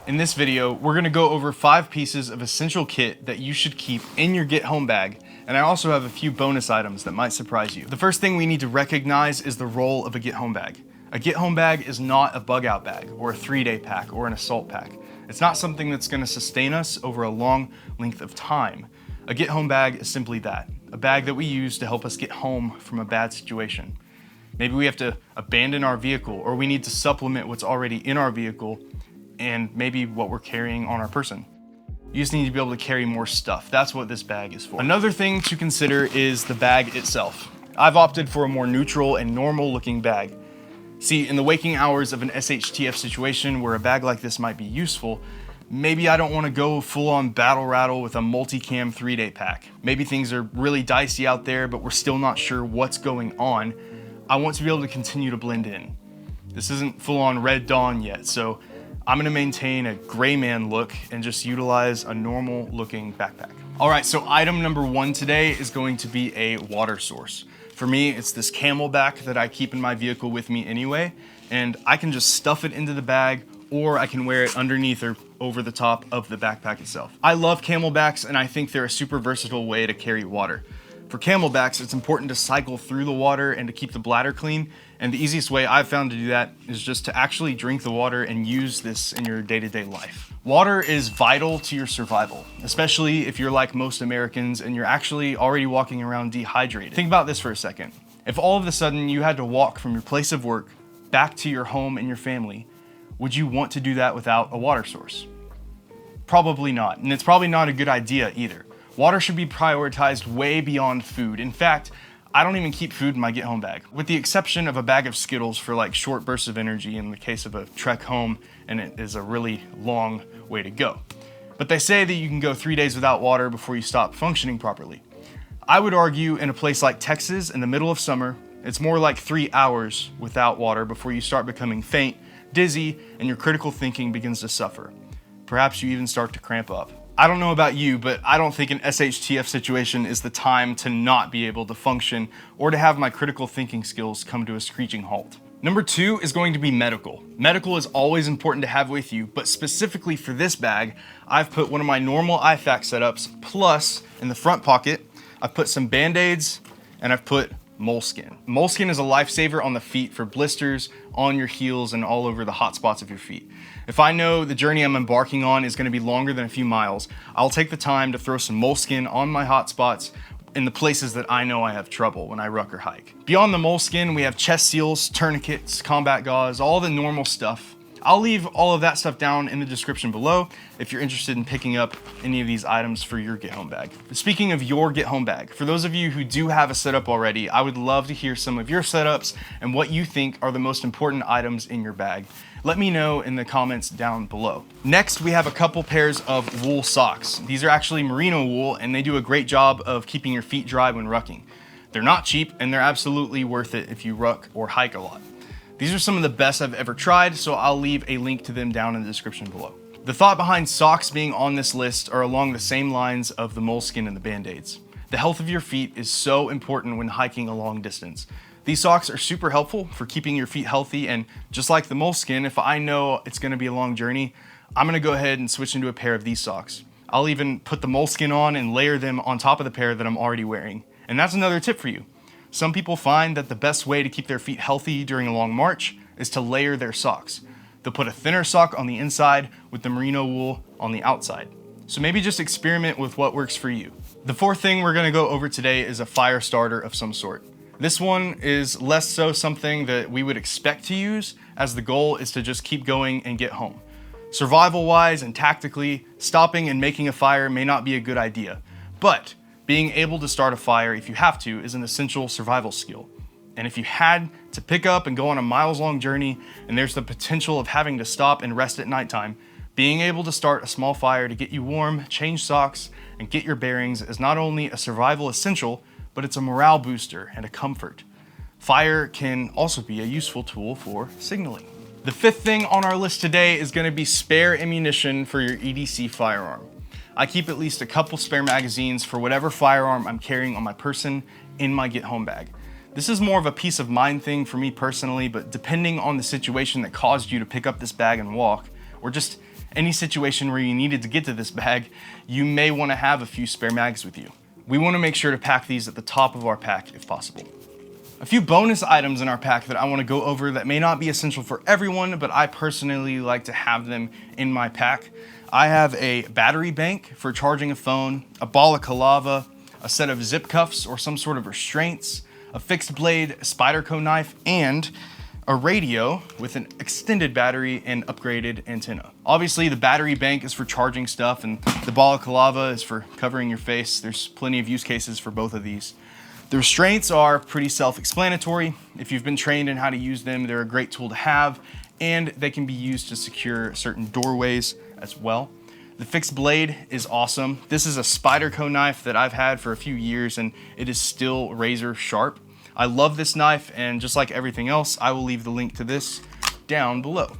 In this video, we're gonna go over 5 pieces of essential kit that you should keep in your Get Home bag, and I also have a few bonus items that might surprise you. The first thing we need to recognize is the role of a Get Home bag. A Get Home bag is not a bug out bag, or a 3-day pack, or an assault pack. It's not something that's gonna sustain us over a long length of time. A Get Home bag is simply that, a bag that we use to help us get home from a bad situation. Maybe we have to abandon our vehicle, or we need to supplement what's already in our vehicle and maybe what we're carrying on our person. You just need to be able to carry more stuff. That's what this bag is for. Another thing to consider is the bag itself. I've opted for a more neutral and normal looking bag. See, in the waking hours of an SHTF situation where a bag like this might be useful, maybe I don't want to go full on battle rattle with a multicam 3-day pack. Maybe things are really dicey out there, but we're still not sure what's going on. I want to be able to continue to blend in. This isn't full on Red Dawn yet, so I'm gonna maintain a gray man look and just utilize a normal looking backpack. All right, so item number 1 today is going to be a water source. For me, it's this Camelback that I keep in my vehicle with me anyway, and I can just stuff it into the bag, or I can wear it underneath or over the top of the backpack itself. I love Camelbacks, and I think they're a super versatile way to carry water. For Camelbacks, it's important to cycle through the water and to keep the bladder clean. And the easiest way I've found to do that is just to actually drink the water and use this in your day-to-day life. Water is vital to your survival, especially if you're like most Americans and you're actually already walking around dehydrated. Think about this for a second. If all of a sudden you had to walk from your place of work back to your home and your family, would you want to do that without a water source? Probably not, and it's probably not a good idea either. Water should be prioritized way beyond food. In fact, I don't even keep food in my Get Home bag, with the exception of a bag of Skittles for like short bursts of energy in the case of a trek home and it is a really long way to go. But they say that you can go 3 days without water before you stop functioning properly. I would argue in a place like Texas in the middle of summer, it's more like 3 hours without water before you start becoming faint, dizzy, and your critical thinking begins to suffer. Perhaps you even start to cramp up. I don't know about you, but I don't think an SHTF situation is the time to not be able to function or to have my critical thinking skills come to a screeching halt. Number 2 is going to be medical. Medical is always important to have with you, but specifically for this bag, I've put one of my normal ifaks setups, plus in the front pocket, I've put some Band-Aids and I've put moleskin. Moleskin is a lifesaver on the feet for blisters, on your heels, and all over the hot spots of your feet. If I know the journey I'm embarking on is gonna be longer than a few miles, I'll take the time to throw some moleskin on my hot spots in the places that I know I have trouble when I ruck or hike. Beyond the moleskin, we have chest seals, tourniquets, combat gauze, all the normal stuff. I'll leave all of that stuff down in the description below if you're interested in picking up any of these items for your Get Home bag. Speaking of your Get Home bag, for those of you who do have a setup already, I would love to hear some of your setups and what you think are the most important items in your bag. Let me know in the comments down below. Next, we have a couple pairs of wool socks. These are actually merino wool and they do a great job of keeping your feet dry when rucking. They're not cheap and they're absolutely worth it if you ruck or hike a lot. These are some of the best I've ever tried, so I'll leave a link to them down in the description below. The thought behind socks being on this list are along the same lines of the moleskin and the Band-Aids. The health of your feet is so important when hiking a long distance. These socks are super helpful for keeping your feet healthy, and just like the moleskin, if I know it's gonna be a long journey, I'm gonna go ahead and switch into a pair of these socks. I'll even put the moleskin on and layer them on top of the pair that I'm already wearing. And that's another tip for you. Some people find that the best way to keep their feet healthy during a long march is to layer their socks. They'll put a thinner sock on the inside with the merino wool on the outside. So maybe just experiment with what works for you. The 4th thing we're gonna go over today is a fire starter of some sort. This one is less so something that we would expect to use, as the goal is to just keep going and get home. Survival-wise and tactically, stopping and making a fire may not be a good idea, but being able to start a fire if you have to is an essential survival skill. And if you had to pick up and go on a miles-long journey and there's the potential of having to stop and rest at nighttime, being able to start a small fire to get you warm, change socks, and get your bearings is not only a survival essential, but it's a morale booster and a comfort. Fire can also be a useful tool for signaling. The 5th thing on our list today is gonna be spare ammunition for your EDC firearm. I keep at least a couple spare magazines for whatever firearm I'm carrying on my person in my Get Home bag. This is more of a peace of mind thing for me personally, but depending on the situation that caused you to pick up this bag and walk, or just any situation where you needed to get to this bag, you may want to have a few spare mags with you. We want to make sure to pack these at the top of our pack if possible. A few bonus items in our pack that I want to go over that may not be essential for everyone, but I personally like to have them in my pack. I have a battery bank for charging a phone, a balaclava, a set of zip cuffs or some sort of restraints, a fixed blade Spyderco knife, and a radio with an extended battery and upgraded antenna. Obviously, the battery bank is for charging stuff and the balaclava is for covering your face. There's plenty of use cases for both of these. The restraints are pretty self-explanatory. If you've been trained in how to use them, they're a great tool to have, and they can be used to secure certain doorways as well. The fixed blade is awesome. This is a Spyderco knife that I've had for a few years, and it is still razor sharp. I love this knife, and just like everything else, I will leave the link to this down below.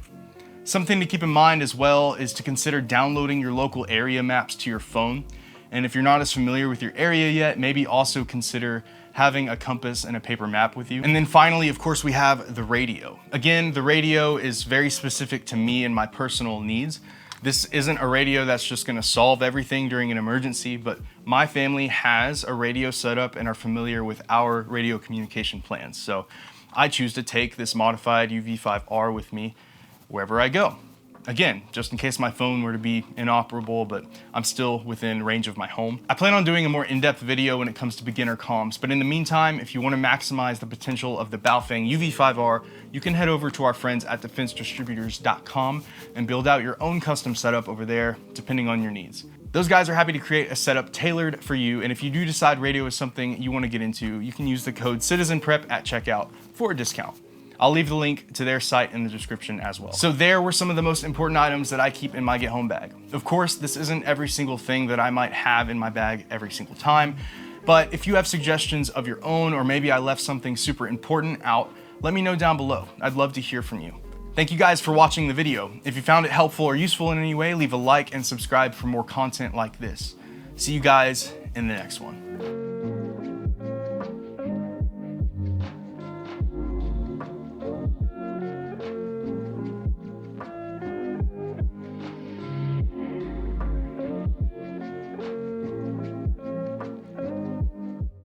Something to keep in mind as well is to consider downloading your local area maps to your phone. And if you're not as familiar with your area yet, maybe also consider having a compass and a paper map with you. And then finally, of course, we have the radio. Again, the radio is very specific to me and my personal needs. This isn't a radio that's just gonna solve everything during an emergency, but my family has a radio set up and are familiar with our radio communication plans. So I choose to take this modified UV5R with me wherever I go. Again, just in case my phone were to be inoperable, but I'm still within range of my home. I plan on doing a more in-depth video when it comes to beginner comms, but in the meantime, if you want to maximize the potential of the Baofeng UV5R, you can head over to our friends at defensedistributors.com and build out your own custom setup over there, depending on your needs. Those guys are happy to create a setup tailored for you, and if you do decide radio is something you want to get into, you can use the code CitizenPrep at checkout for a discount. I'll leave the link to their site in the description as well. So there were some of the most important items that I keep in my Get Home bag. Of course, this isn't every single thing that I might have in my bag every single time, but if you have suggestions of your own, or maybe I left something super important out, let me know down below. I'd love to hear from you. Thank you guys for watching the video. If you found it helpful or useful in any way, leave a like and subscribe for more content like this. See you guys in the next one.